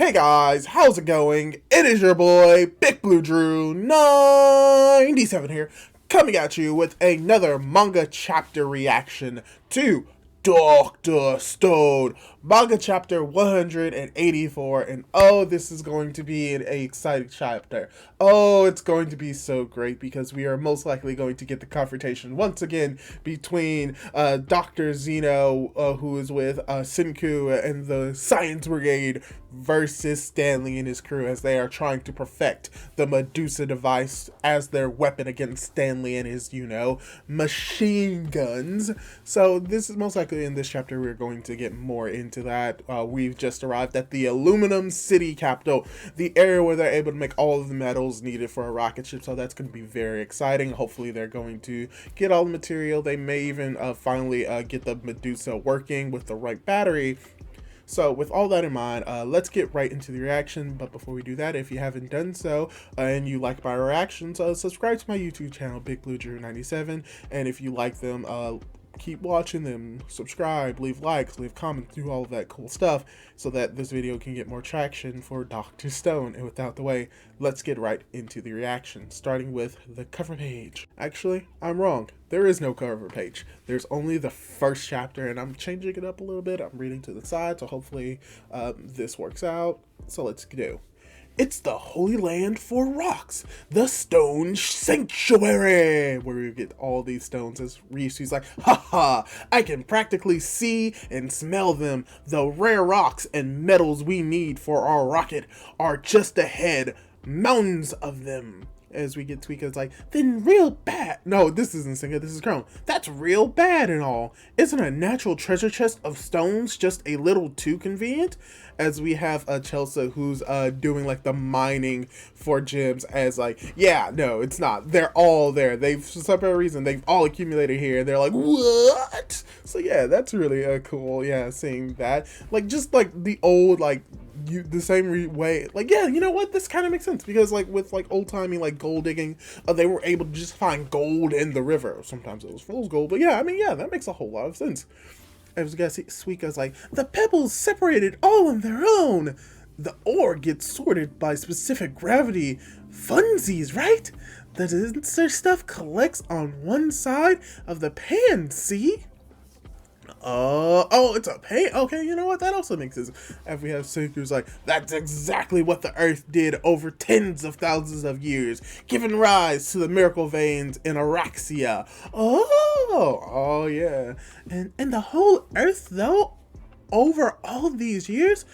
Hey guys, how's it going? It is your boy, Big Blue Drew 97 here, coming at you with another manga chapter reaction to Dr. Stone, manga chapter 184, and oh, this is going to be an exciting chapter. Oh, it's going to be so great because we are most likely going to get the confrontation once again between Dr. Zeno, who is with Senku and the Science Brigade, versus Stanley and his crew as they are trying to perfect the Medusa device as their weapon against Stanley and his, machine guns. So this is most likely in this chapter we're going to get more into that. We've just arrived at the Aluminum City capital, the area where they're able to make all of the metals needed for a rocket ship, so that's going to be very exciting. Hopefully they're going to get all the material. They may even finally get the Medusa working with the right battery. So with all that in mind, let's get right into the reaction. But before we do that, if you haven't done so and you like my reactions, subscribe to my YouTube channel, Big Blue Drew 97. And if you like them, keep watching them, subscribe, leave likes, leave comments, do all of that cool stuff so that this video can get more traction for Dr. Stone. And without the way, let's get right into the reaction, starting with the cover page. Actually, I'm wrong. There is no cover page. There's only the first chapter, and I'm changing it up a little bit. I'm reading to the side, so hopefully this works out. So let's go. It's the Holy Land for Rocks, the Stone Sanctuary, where we get all these stones. As Ryusu's like, haha, I can practically see and smell them. The rare rocks and metals we need for our rocket are just ahead, mountains of them. As we get Tweeka's like, then real bad. No, this isn't Senga, this is Chrome. That's real bad and all. Isn't a natural treasure chest of stones just a little too convenient? As we have Chelsea, who's doing like the mining for gems, as like, yeah, no, it's not. They're all there. They've, for some reason, they've all accumulated here. They're like, what? So yeah, that's really cool. Yeah, seeing that. Like, just like the old, like, the same way, like, yeah, you know what, this kind of makes sense because like with like old-timey like gold digging, they were able to just find gold in the river. Sometimes it was fool's gold, but yeah, I mean, yeah, that makes a whole lot of sense. As we got to see, Suika's like, the pebbles separated all on their own. The ore gets sorted by specific gravity funsies, right? The denser stuff collects on one side of the pan, see? Oh, it's a pan. Okay, you know what? That also makes sense. If we have Senku's like, that's exactly what the Earth did over tens of thousands of years, giving rise to the miracle veins in Araxia. Oh, yeah. And the whole Earth, though, over all these years,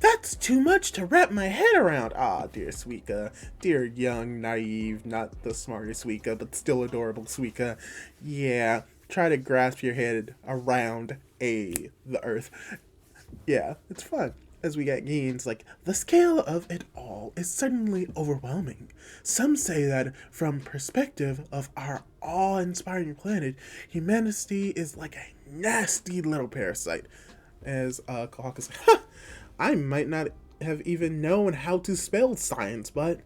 that's too much to wrap my head around. Ah, dear Suika. Dear young, naive, not the smartest Suika, but still adorable Suika. Yeah. Try to grasp your head around the Earth. Yeah, it's fun. As we get Gein's like, the scale of it all is certainly overwhelming. Some say that from perspective of our awe-inspiring planet, humanity is like a nasty little parasite. As Clock is like, I might not have even known how to spell science, but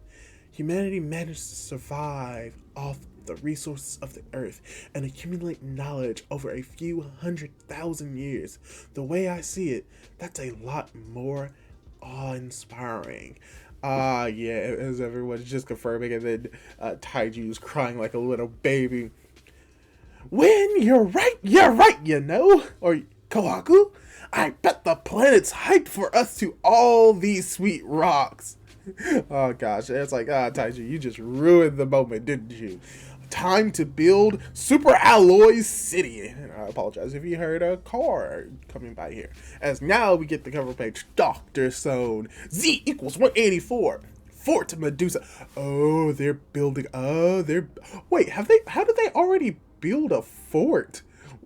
humanity managed to survive off the resources of the Earth and accumulate knowledge over a few 100,000 years. The way I see it, that's a lot more awe-inspiring. Yeah, as everyone's just confirming, and then Taiju's crying like a little baby. When you're right, you know? Or Kohaku, I bet the planet's hyped for us to all these sweet rocks. Oh gosh, it's like, Taiju, you just ruined the moment, didn't you? Time to build Super Alloy City. And I apologize if you heard a car coming by here. As now we get the cover page. Dr. Stone. Z equals 184. Fort Medusa. Oh, they're building. Wait, how did they already build a fort?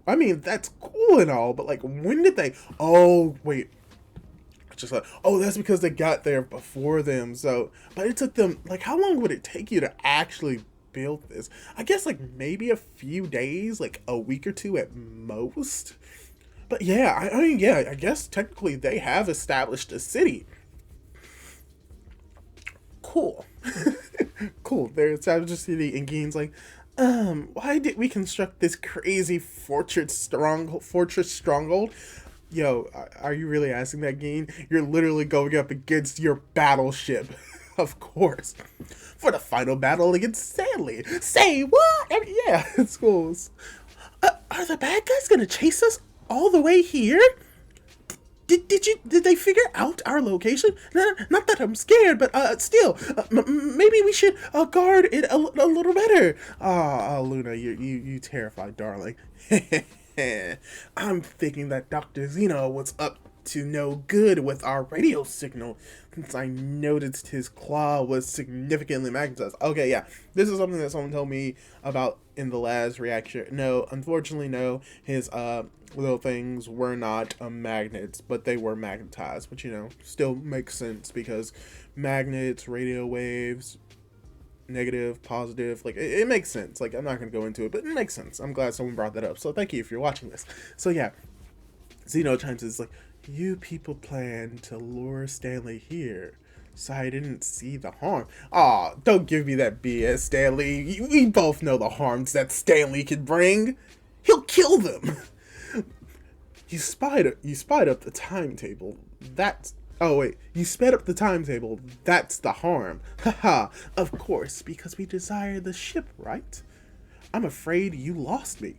I mean, that's cool and all, but like, when did they? Oh, wait. Just like, oh, that's because they got there before them. So, but it took them, like, how long would it take you to actually build this? I guess like maybe a few days, like a week or two at most. But yeah, I mean, yeah, I guess technically they have established a city. Cool. Cool. They're established a city, and Gein's like, why did we construct this crazy fortress stronghold? Yo, are you really asking that, Geen? You're literally going up against your battleship. Of course. For the final battle against Stanley. Say what? Yeah, it's cool. Are the bad guys gonna chase us all the way here? Did they figure out our location? Not that I'm scared, but still, maybe we should guard it a little better. Luna, you terrified, darling. I'm thinking that Dr. Zeno was up to no good with our radio signal, since I noticed his claw was significantly magnetized. Okay, yeah, this is something that someone told me about in the last reaction. No, unfortunately, no. His little things were not magnets, but they were magnetized. But still makes sense because magnets, radio waves, negative, positive, like it makes sense. Like, I'm not gonna go into it, but it makes sense. I'm glad someone brought that up. So thank you if you're watching this. So yeah, Zeno chimes is like, you people plan to lure Stanley here, so I didn't see the harm. Aw, don't give me that BS, Stanley. We both know the harms that Stanley can bring. He'll kill them. You spied up the timetable. That's... Oh, wait. You sped up the timetable. That's the harm. Haha. Of course, because we desire the ship, right? I'm afraid you lost me.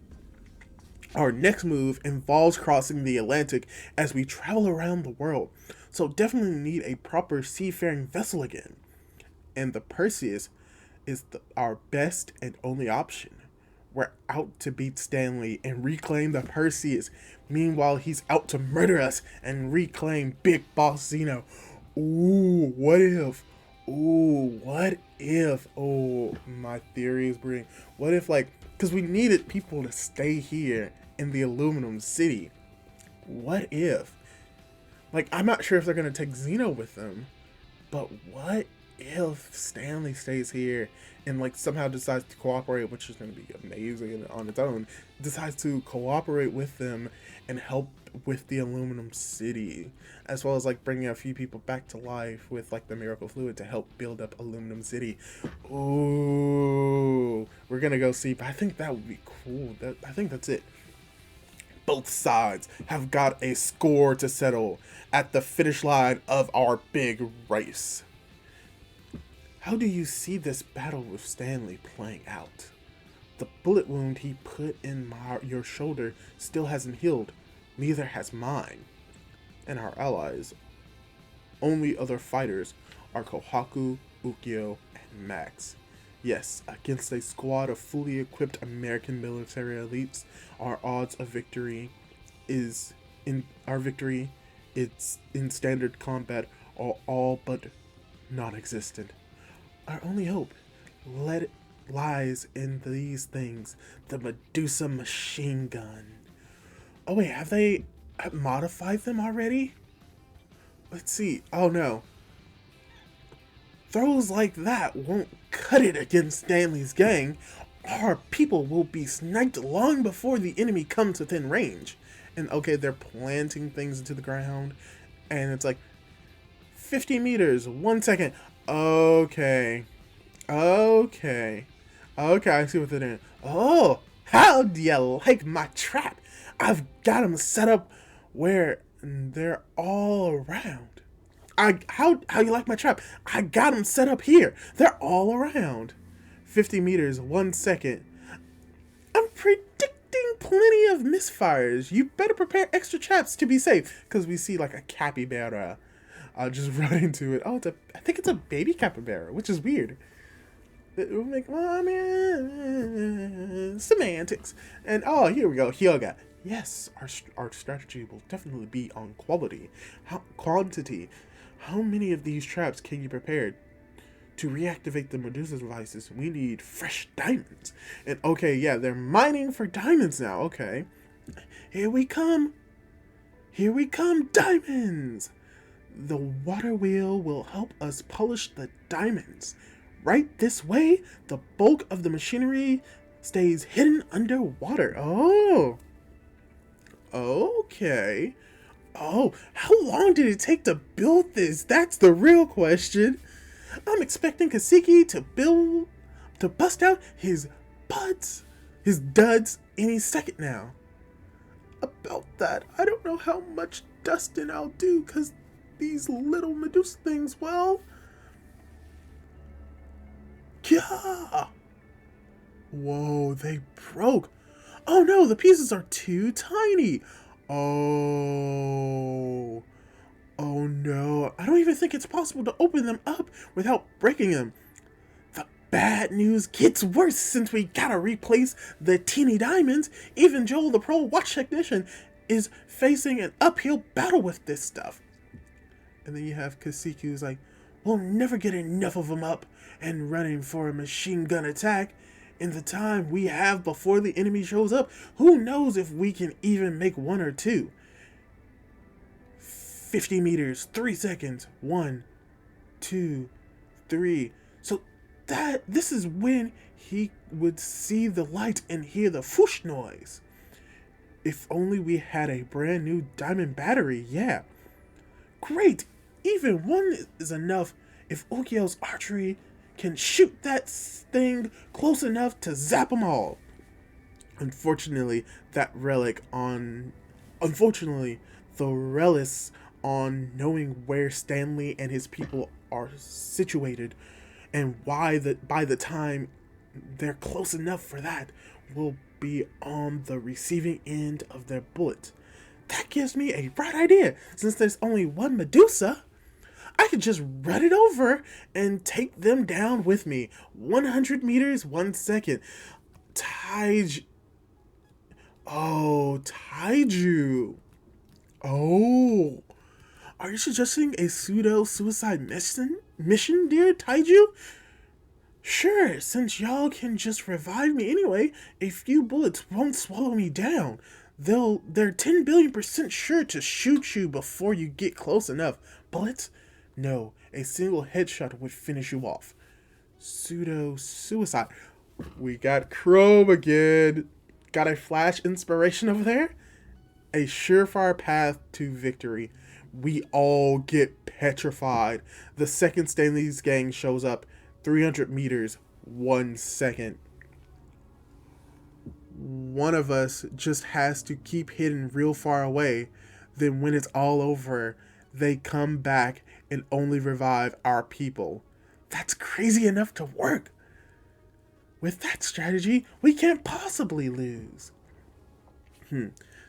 Our next move involves crossing the Atlantic as we travel around the world, so definitely need a proper seafaring vessel again. And the Perseus is our best and only option. We're out to beat Stanley and reclaim the Perseus. Meanwhile, he's out to murder us and reclaim Big Boss Zeno. Ooh, what if? Ooh, what if? Oh, my theory is brilliant. What if, like, because we needed people to stay here in the Aluminum City. What if? Like, I'm not sure if they're going to take Zeno with them, but what if Stanley stays here and, like, somehow decides to cooperate, which is going to be amazing on its own, decides to cooperate with them and help with the Aluminum City, as well as, like, bringing a few people back to life with, like, the miracle fluid to help build up Aluminum City. Ooh, we're going to go see, but I think that would be cool. I think that's it. Both sides have got a score to settle at the finish line of our big race. How do you see this battle with Stanley playing out? The bullet wound he put in your shoulder still hasn't healed. Neither has mine. And our allies, only other fighters, are Kohaku, Ukyo, and Max. Yes, against a squad of fully equipped American military elites, our odds of victory it's in standard combat are all but non-existent. Our only hope lies in these things. The Medusa machine gun. Oh wait, have they modified them already? Let's see. Oh no. Throws like that won't cut it against Stanley's gang. Our people will be sniped long before the enemy comes within range. And okay, they're planting things into the ground, and it's like 50 meters, 1 second. Okay, I see what they're doing. Oh, how do you like my trap? I've got them set up where they're all around. How you like my trap? I got them set up here. They're all around. 50 meters, 1 second. I'm predicting plenty of misfires. You better prepare extra traps to be safe, because we see like a capybara just run into it. Oh, I think it's a baby capybara, which is weird. It will make, well, I mean, semantics. And oh, here we go, Hyoga. Yes, our strategy will definitely be on quantity. How many of these traps can you prepare? To reactivate the Medusa devices, we need fresh diamonds. And okay, yeah, they're mining for diamonds now. Okay. Here we come. Here we come, diamonds. The water wheel will help us polish the diamonds. Right this way, the bulk of the machinery stays hidden underwater. Oh. Okay. Oh, how long did it take to build this? That's the real question. I'm expecting Kaseki to bust out his duds any second now. about that. I don't know how much dusting I'll do, because these little Medusa things, well... Yeah! Whoa, they broke. Oh no, the pieces are too tiny. Oh... Oh no, I don't even think it's possible to open them up without breaking them. The bad news gets worse since we gotta replace the teeny diamonds. Even Joel, the pro watch technician, is facing an uphill battle with this stuff. And then you have Kasiku who's like, we'll never get enough of them up and running for a machine gun attack. In the time we have before the enemy shows up, who knows if we can even make one or two. 50 meters, 3 seconds, 1, 2, 3. So this is when he would see the light and hear the whoosh noise. If only we had a brand new diamond battery, yeah. Great, even one is enough if Okio's archery can shoot that thing close enough to zap them all. Unfortunately, the relics on knowing where Stanley and his people are situated, and why by the time they're close enough for that, will be on the receiving end of their bullet. That gives me a bright idea. Since there's only one Medusa, I could just run it over and take them down with me. 100 meters, 1 second. Taiju. Oh. Are you suggesting a pseudo-suicide mission, dear Taiju? Sure, since y'all can just revive me anyway, a few bullets won't swallow me down. They're 10 billion% sure to shoot you before you get close enough. Bullets? No, a single headshot would finish you off. Pseudo-suicide. We got Chrome again. Got a flash inspiration over there? A surefire path to victory. We all get petrified. The second Stanley's gang shows up, 300 meters, 1 second. One of us just has to keep hidden real far away. Then when it's all over, they come back and only revive our people. That's crazy enough to work. With that strategy, we can't possibly lose.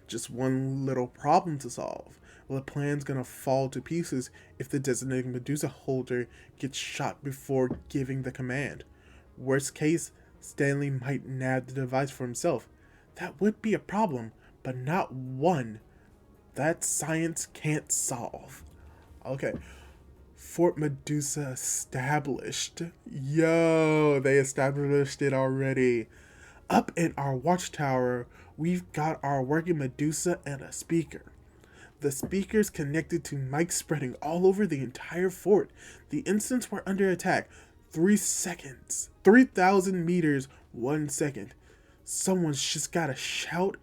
Just one little problem to solve. Well, the plan's gonna fall to pieces if the designated Medusa holder gets shot before giving the command. Worst case, Stanley might nab the device for himself. That would be a problem, but not one that science can't solve. Okay. Fort Medusa established. Yo, they established it already. Up in our watchtower, we've got our working Medusa and a speaker. The speaker's connected to mics spreading all over the entire fort. The instance we're under attack. 3 seconds. 3,000 meters, 1 second. Someone's just gotta shout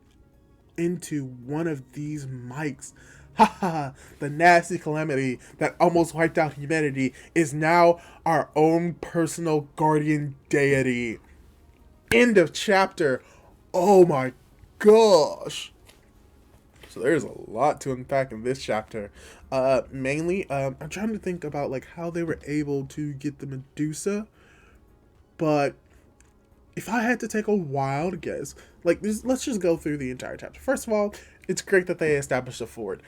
into one of these mics. Haha, the nasty calamity that almost wiped out humanity is now our own personal guardian deity. End of chapter. Oh my gosh. So there's a lot to unpack in this chapter. Mainly, I'm trying to think about like how they were able to get the Medusa, but if I had to take a wild guess, let's just go through the entire chapter. First of all, it's great that they established a fort.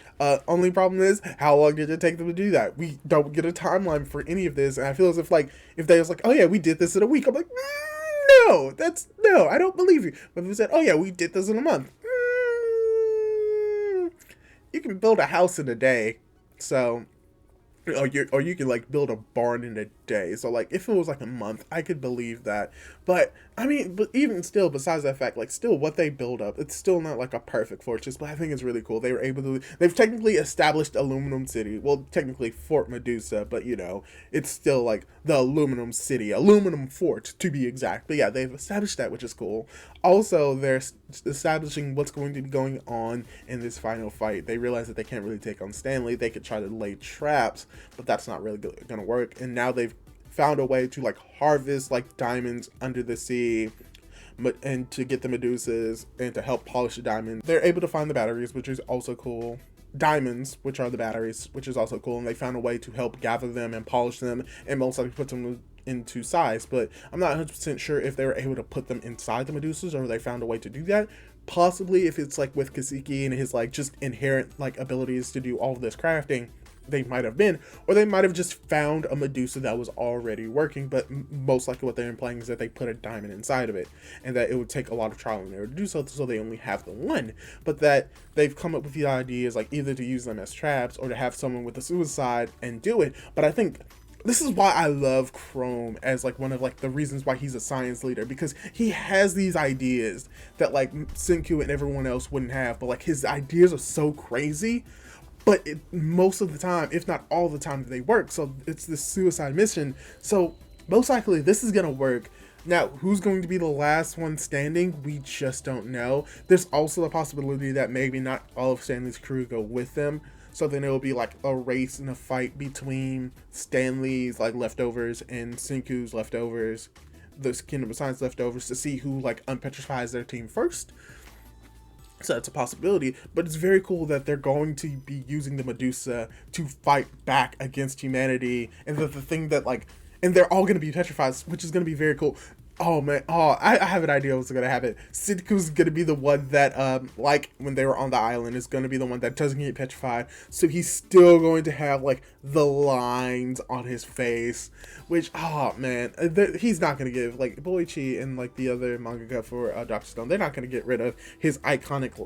Only problem is, how long did it take them to do that? We don't get a timeline for any of this, and I feel as if if they was like, oh yeah, we did this in a week. I'm like, no, I don't believe you. But if we said, oh yeah, we did this in a month. You can build a house in a day, so, or you can like build a barn in a day. So like if it was like a month, I could believe that. But I mean, but even still, besides that fact, like still what they build up, it's still not like a perfect fortress. But I think it's really cool. They were able to. They've technically established Aluminum City. Well, technically Fort Medusa, but you know, it's still like the Aluminum City, Aluminum Fort to be exact. But yeah, they've established that, which is cool. Also, they're establishing what's going to be going on in this final fight. They realize that they can't really take on Stanley. They could try to lay traps, but that's not really going to work. And now they've found a way to like harvest like diamonds under the sea. and to get the Medusas and to help polish the diamonds. They're able to find the batteries, which is also cool. Diamonds, which are the batteries, which is also cool, and they found a way to help gather them and polish them and most likely put them into size. But I'm not 100% sure if they were able to put them inside the Medusas or they found a way to do that. Possibly if it's like with Kaseki and his like just inherent like abilities to do all of this crafting, they might have been, or they might have just found a Medusa that was already working. But most likely what they're implying is that they put a diamond inside of it, and that it would take a lot of trial and error to do so, so they only have the one. But that they've come up with the ideas like either to use them as traps or to have someone with a suicide and do it. But I think this is why I love Chrome as like one of like the reasons why he's a science leader, because he has these ideas that like Senku and everyone else wouldn't have, but like his ideas are so crazy. But most of the time, if not all the time, they work. So it's this suicide mission. So most likely this is going to work. Now, who's going to be the last one standing? We just don't know. There's also the possibility that maybe not all of Stanley's crew go with them. So then it will be like a race and a fight between Stanley's like leftovers and Senku's leftovers, the Kingdom of Science leftovers, to see who like unpetrifies their team first. So that's a possibility, but it's very cool that they're going to be using the Medusa to fight back against humanity, and that the thing that like, and they're all going to be petrified, which is going to be very cool. Oh man, I have an idea what's going to happen. Sidku's going to be the one that, like when they were on the island, is going to be the one that doesn't get petrified. So he's still going to have like the lines on his face, which, oh man, he's not going to give, like Boichi and like the other mangaka for Dr. Stone, they're not going to get rid of his iconic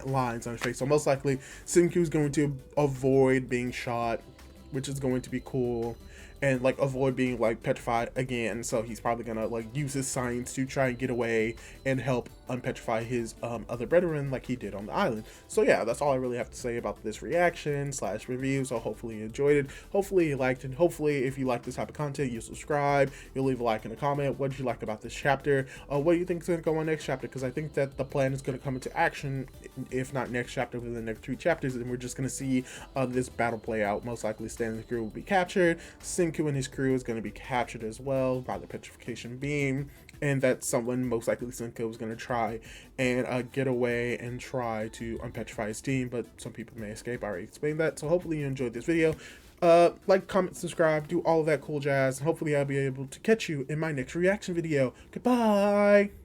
lines on his face. So most likely Senku's going to avoid being shot, which is going to be cool, and like avoid being like petrified again. So he's probably gonna like use his science to try and get away and help unpetrify his other brethren like he did on the island. So yeah, that's all I really have to say about this reaction slash review. So hopefully you enjoyed it, hopefully you liked it, hopefully if you like this type of content, you'll subscribe, you'll leave a like and a comment. What did you like about this chapter? What do you think is gonna go on next chapter? Because I think that the plan is gonna come into action, if not next chapter, within the next 2 chapters, and we're just gonna see this battle play out. Most likely Stanley's crew will be captured, Senku and his crew is going to be captured as well by the petrification beam, and that someone, most likely Senku, is going to try and get away and try to unpetrify his team, but some people may escape. I already explained that. So hopefully you enjoyed this video. Like, comment, subscribe, do all of that cool jazz, and hopefully I'll be able to catch you in my next reaction video. Goodbye!